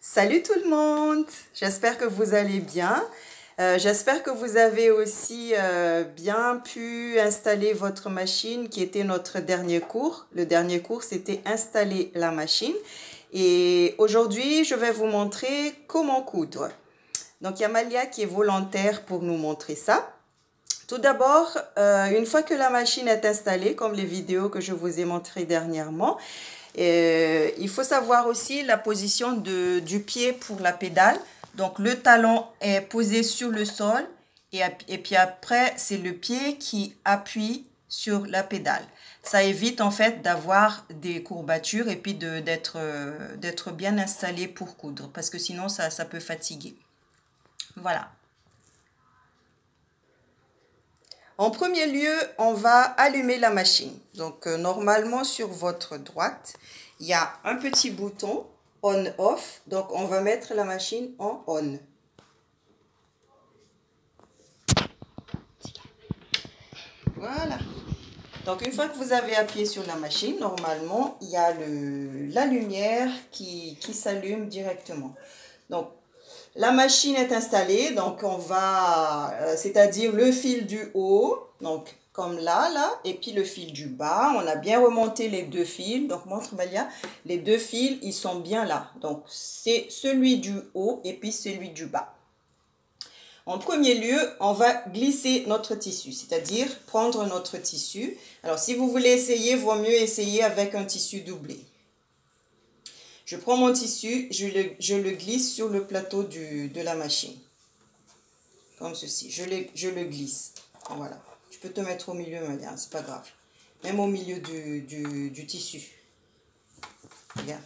Salut tout le monde, j'espère que vous allez bien. J'espère que vous avez aussi bien pu installer votre machine qui était notre dernier cours. Le dernier cours, c'était installer la machine. Et aujourd'hui, je vais vous montrer comment coudre. Donc, il y a Malia qui est volontaire pour nous montrer ça. Tout d'abord, une fois que la machine est installée, comme les vidéos que je vous ai montrées dernièrement, il faut savoir aussi la position du pied pour la pédale. Donc, le talon est posé sur le sol et puis après, c'est le pied qui appuie sur la pédale. Ça évite en fait d'avoir des courbatures et puis d'être bien installé pour coudre parce que sinon, ça peut fatiguer. Voilà. En premier lieu, on va allumer la machine. Donc, normalement, sur votre droite, il y a un petit bouton on-off. Donc, on va mettre la machine en on. Voilà. Donc, une fois que vous avez appuyé sur la machine, normalement, il y a la lumière qui s'allume directement. Donc, la machine est installée, donc on va, c'est-à-dire le fil du haut, donc comme là, et puis le fil du bas. On a bien remonté les deux fils, donc montre Malia, les deux fils, ils sont bien là. Donc c'est celui du haut et puis celui du bas. En premier lieu, on va glisser notre tissu, c'est-à-dire prendre notre tissu. Alors si vous voulez essayer, vaut mieux essayer avec un tissu doublé. Je prends mon tissu, je le glisse sur le plateau de la machine. Comme ceci. Je le glisse. Voilà. Tu peux te mettre au milieu, Malia, c'est pas grave. Même au milieu du tissu. Regarde.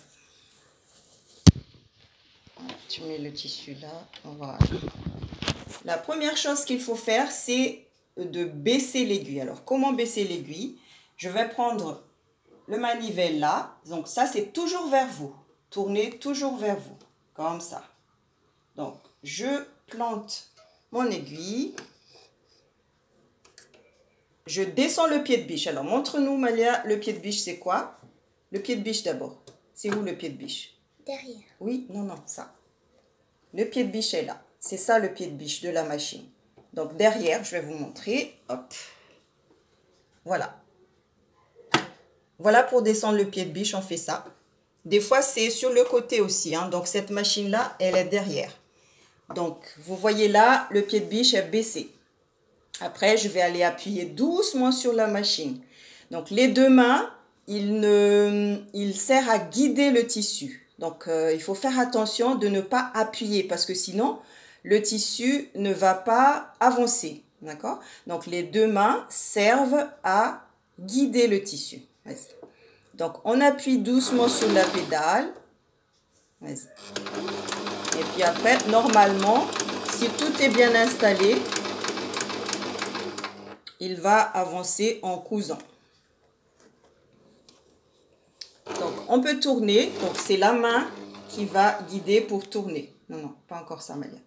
Voilà, tu mets le tissu là. Voilà. La première chose qu'il faut faire, c'est de baisser l'aiguille. Alors, comment baisser l'aiguille? Je vais prendre le manivelle là. Donc, ça, c'est toujours vers vous. Tournez toujours vers vous, comme ça. Donc, je plante mon aiguille. Je descends le pied de biche. Alors, montre-nous, Malia, le pied de biche, c'est quoi? Le pied de biche d'abord. C'est où le pied de biche? Derrière. Oui, non, ça. Le pied de biche est là. C'est ça le pied de biche de la machine. Donc, derrière, je vais vous montrer. Hop. Voilà. Voilà pour descendre le pied de biche, on fait ça. Des fois, c'est sur le côté aussi. Hein. Donc, cette machine-là, elle est derrière. Donc, vous voyez là, le pied de biche est baissé. Après, je vais aller appuyer doucement sur la machine. Donc, les deux mains, il sert à guider le tissu. Donc, il faut faire attention de ne pas appuyer parce que sinon, le tissu ne va pas avancer. D'accord? Donc, les deux mains servent à guider le tissu. Vas-y. Donc, on appuie doucement sur la pédale. Vas-y. Et puis après, normalement, si tout est bien installé, il va avancer en cousant. Donc, on peut tourner. Donc, c'est la main qui va guider pour tourner. Non, pas encore ça, Malia.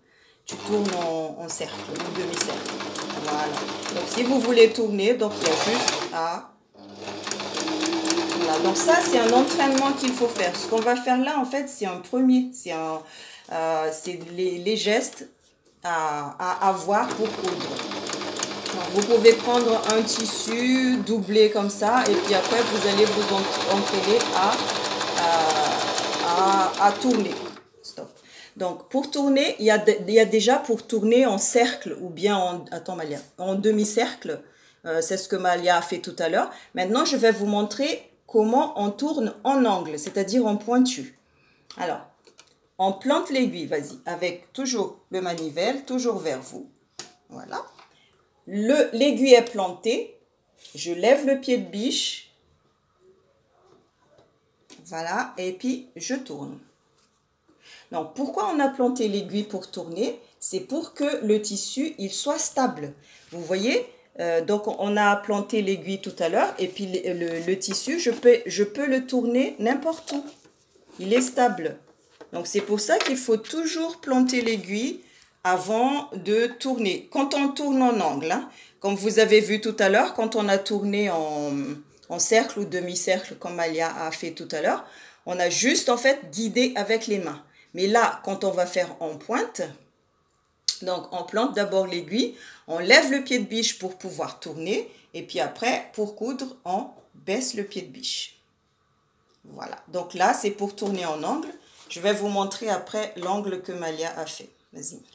Tu tournes en cercle, en demi-cercle. Voilà. Donc, si vous voulez tourner, donc il y a juste à... Voilà. Donc, ça, c'est un entraînement qu'il faut faire. Ce qu'on va faire là, en fait, c'est un premier. C'est les gestes à avoir pour coudre. Vous pouvez prendre un tissu doublé comme ça et puis après vous allez vous entraîner à tourner. Stop. Donc pour tourner, il y a déjà pour tourner en cercle ou bien en demi-cercle. C'est ce que Malia a fait tout à l'heure. Maintenant, je vais vous montrer comment on tourne en angle, c'est-à-dire en pointu. Alors, on plante l'aiguille, vas-y, avec toujours le manivelle, toujours vers vous. Voilà. L'aiguille est plantée, je lève le pied de biche, voilà, et puis je tourne. Donc, pourquoi on a planté l'aiguille pour tourner? C'est pour que le tissu, il soit stable. Vous voyez, donc on a planté l'aiguille tout à l'heure, et puis le tissu, je peux le tourner n'importe où. Il est stable. Donc, c'est pour ça qu'il faut toujours planter l'aiguille avant de tourner. Quand on tourne en angle, hein, comme vous avez vu tout à l'heure, quand on a tourné en cercle ou demi-cercle, comme Malia a fait tout à l'heure, on a juste en fait guidé avec les mains. Mais là, quand on va faire en pointe, donc on plante d'abord l'aiguille, on lève le pied de biche pour pouvoir tourner, et puis après, pour coudre, on baisse le pied de biche. Voilà, donc là, c'est pour tourner en angle. Je vais vous montrer après l'angle que Malia a fait. Vas-y, Malia.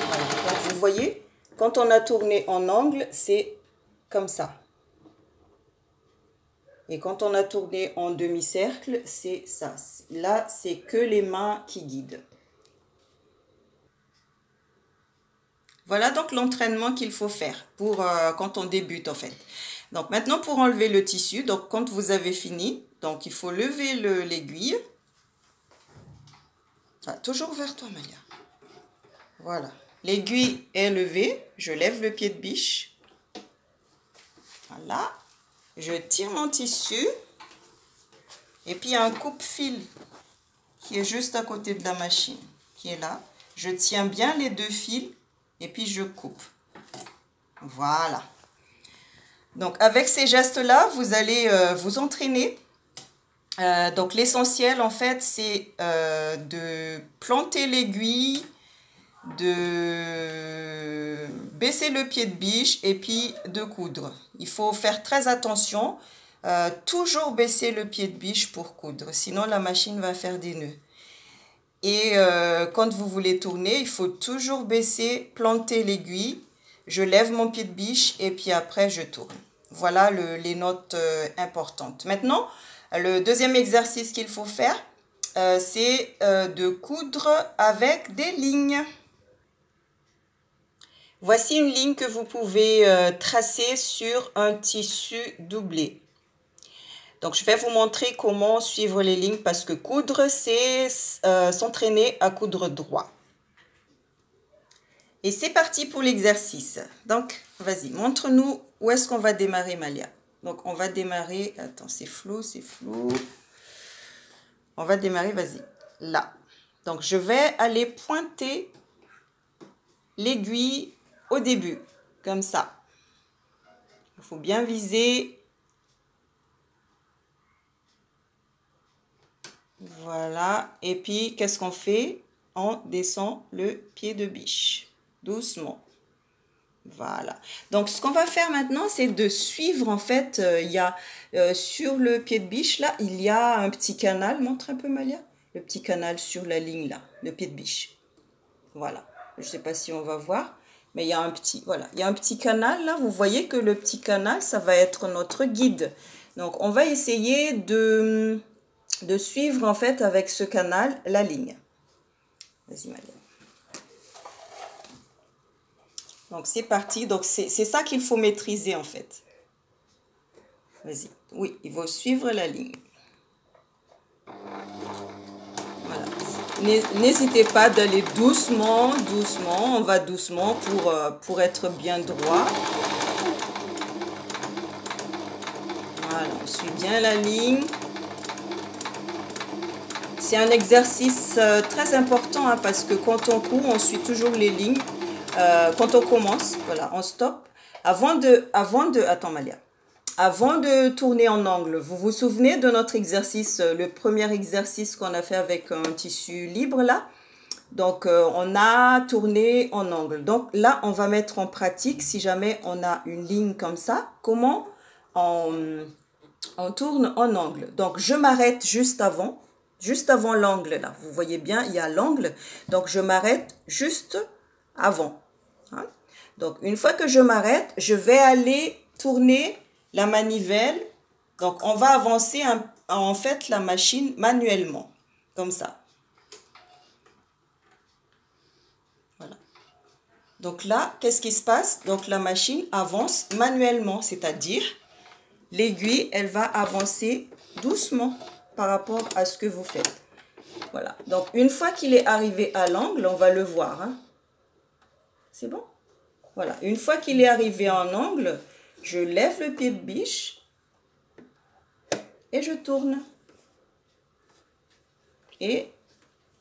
Voilà, donc vous voyez, quand on a tourné en angle, c'est comme ça. Et quand on a tourné en demi-cercle, c'est ça. Là, c'est que les mains qui guident. Voilà donc l'entraînement qu'il faut faire pour quand on débute en fait. Donc maintenant pour enlever le tissu, donc quand vous avez fini, donc il faut lever l'aiguille. Ah, toujours vers toi Malia. Voilà. L'aiguille est levée, je lève le pied de biche. Voilà. Je tire mon tissu. Et puis il y a un coupe-fil qui est juste à côté de la machine, qui est là. Je tiens bien les deux fils et puis je coupe. Voilà. Donc avec ces gestes-là, vous allez vous entraîner. Donc l'essentiel en fait, c'est de planter l'aiguille, de baisser le pied de biche et puis de coudre. Il faut faire très attention. Toujours baisser le pied de biche pour coudre, sinon la machine va faire des nœuds. Et quand vous voulez tourner, il faut toujours baisser, planter l'aiguille. Je lève mon pied de biche et puis après je tourne. Voilà les notes importantes. Maintenant, le deuxième exercice qu'il faut faire, c'est de coudre avec des lignes. Voici une ligne que vous pouvez tracer sur un tissu doublé. Donc, je vais vous montrer comment suivre les lignes parce que coudre, c'est s'entraîner à coudre droit. Et c'est parti pour l'exercice. Donc, vas-y, montre-nous où est-ce qu'on va démarrer, Malia. Donc, on va démarrer... Attends, c'est flou, c'est flou. On va démarrer, vas-y, là. Donc, je vais aller pointer l'aiguille au début, comme ça. Il faut bien viser... Voilà, et puis qu'est-ce qu'on fait? On descend le pied de biche, doucement. Voilà, donc ce qu'on va faire maintenant, c'est de suivre en fait, il y a sur le pied de biche, là, il y a un petit canal, montre un peu Malia, le petit canal sur la ligne là, le pied de biche. Voilà, je ne sais pas si on va voir, mais il y a un petit, voilà, il y a un petit canal là, vous voyez que le petit canal, ça va être notre guide. Donc on va essayer de suivre en fait avec ce canal la ligne. Vas-y Malia. Donc c'est parti, donc c'est ça qu'il faut maîtriser en fait. Vas-y, oui, il faut suivre la ligne. Voilà. N'hésitez pas d'aller doucement, doucement, on va doucement pour être bien droit. Voilà, on suit bien la ligne. C'est un exercice très important hein, parce que quand on court, on suit toujours les lignes. Quand on commence, voilà, on stoppe. Attends Malia. Avant de tourner en angle, vous vous souvenez de notre exercice, le premier exercice qu'on a fait avec un tissu libre là? Donc, on a tourné en angle. Donc là, on va mettre en pratique, si jamais on a une ligne comme ça, comment on tourne en angle. Donc, je m'arrête juste avant l'angle là. Vous voyez bien, il y a l'angle. Donc, je m'arrête juste avant. Hein? Donc, une fois que je m'arrête, je vais aller tourner la manivelle. Donc, on va avancer en fait la machine manuellement, comme ça. Voilà. Donc là, qu'est-ce qui se passe? Donc, la machine avance manuellement, c'est-à-dire l'aiguille, elle va avancer doucement par rapport à ce que vous faites. Voilà. Donc, une fois qu'il est arrivé à l'angle, on va le voir. Hein? C'est bon? Voilà. Une fois qu'il est arrivé en angle, je lève le pied de biche et je tourne. Et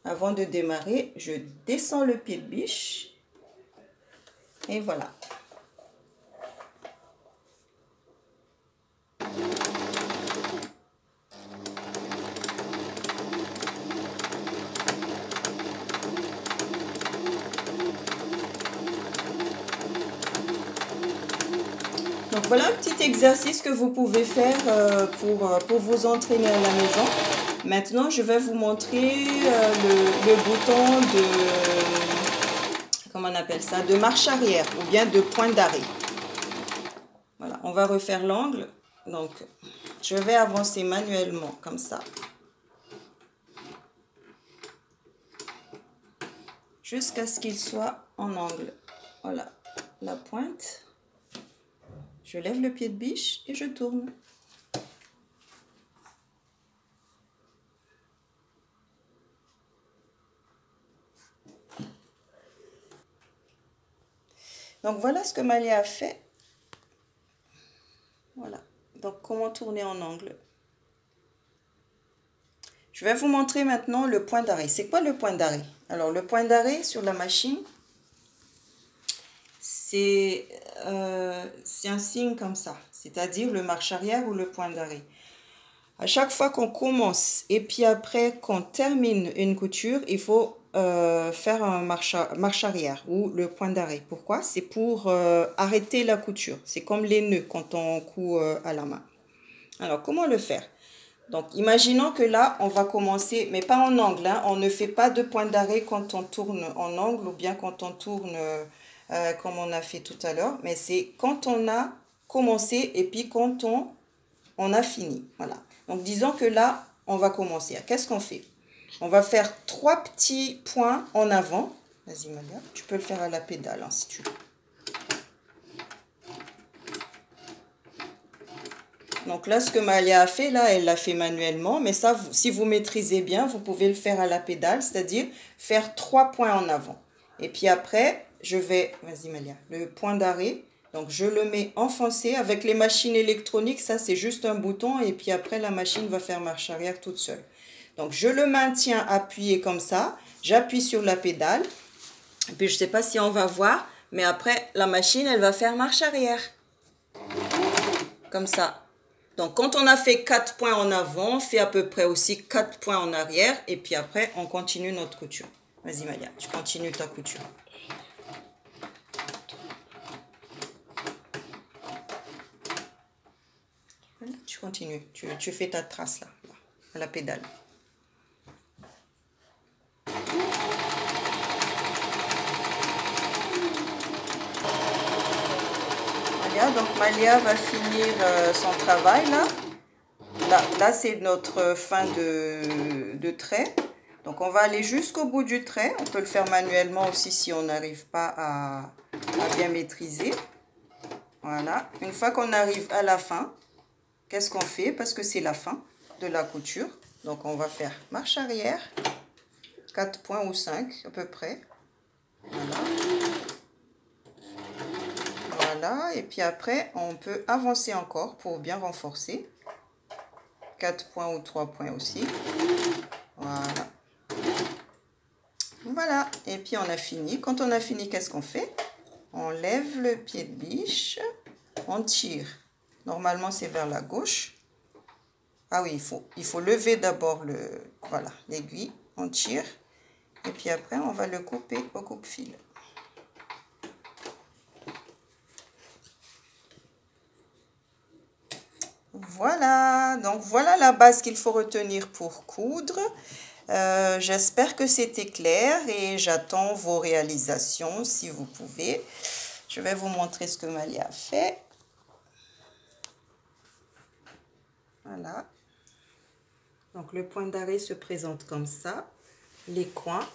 avant de démarrer, je descends le pied de biche. Et voilà. Donc voilà un petit exercice que vous pouvez faire pour vous entraîner à la maison. Maintenant, je vais vous montrer le bouton de, comment on appelle ça, de marche arrière ou bien de point d'arrêt. Voilà, on va refaire l'angle. Donc, je vais avancer manuellement comme ça. Jusqu'à ce qu'il soit en angle. Voilà, la pointe. Je lève le pied de biche et je tourne. Donc voilà ce que Malia a fait. Voilà, donc comment tourner en angle. Je vais vous montrer maintenant le point d'arrêt. C'est quoi le point d'arrêt? Alors le point d'arrêt sur la machine, c'est un signe comme ça, c'est-à-dire le marche arrière ou le point d'arrêt. À chaque fois qu'on commence et puis après qu'on termine une couture, il faut faire un marche arrière ou le point d'arrêt. Pourquoi? C'est pour arrêter la couture. C'est comme les nœuds quand on coud à la main. Alors, comment le faire? Donc, imaginons que là, on va commencer, mais pas en angle. Hein. On ne fait pas de point d'arrêt quand on tourne en angle ou bien quand on tourne comme on a fait tout à l'heure. Mais c'est quand on a commencé et puis quand on a fini. Voilà. Donc, disons que là, on va commencer. Qu'est-ce qu'on fait? On va faire 3 petits points en avant. Vas-y, Malia. Tu peux le faire à la pédale hein, si tu veux. Donc là, ce que Malia a fait, là, elle l'a fait manuellement. Mais ça, si vous maîtrisez bien, vous pouvez le faire à la pédale. C'est-à-dire faire 3 points en avant. Et puis après, je vais... Vas-y, Malia. Le point d'arrêt. Donc, je le mets enfoncé. Avec les machines électroniques, ça, c'est juste un bouton. Et puis après, la machine va faire marche arrière toute seule. Donc, je le maintiens appuyé comme ça. J'appuie sur la pédale. Et puis, je ne sais pas si on va voir. Mais après, la machine, elle va faire marche arrière. Comme ça. Donc, quand on a fait 4 points en avant, on fait à peu près aussi 4 points en arrière. Et puis après, on continue notre couture. Vas-y, Malia, tu continues ta couture. Tu continues. Tu fais ta trace là, à la pédale. Donc Malia va finir son travail là. Là c'est notre fin de trait. Donc on va aller jusqu'au bout du trait. On peut le faire manuellement aussi si on n'arrive pas à bien maîtriser. Voilà. Une fois qu'on arrive à la fin, qu'est-ce qu'on fait? Parce que c'est la fin de la couture. Donc on va faire marche arrière. 4 points ou 5 à peu près. Voilà. Voilà, et puis après, on peut avancer encore pour bien renforcer. 4 points ou 3 points aussi. Voilà. Voilà, et puis on a fini. Quand on a fini, qu'est-ce qu'on fait? On lève le pied de biche, on tire. Normalement, c'est vers la gauche. Ah oui, il faut lever d'abord l'aiguille. On tire, et puis après, on va le couper au coupe-fil. Voilà, donc voilà la base qu'il faut retenir pour coudre. J'espère que c'était clair et j'attends vos réalisations si vous pouvez. Je vais vous montrer ce que Malia a fait. Voilà. Donc le point d'arrêt se présente comme ça. Les coins.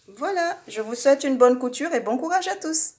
Voilà, je vous souhaite une bonne couture et bon courage à tous.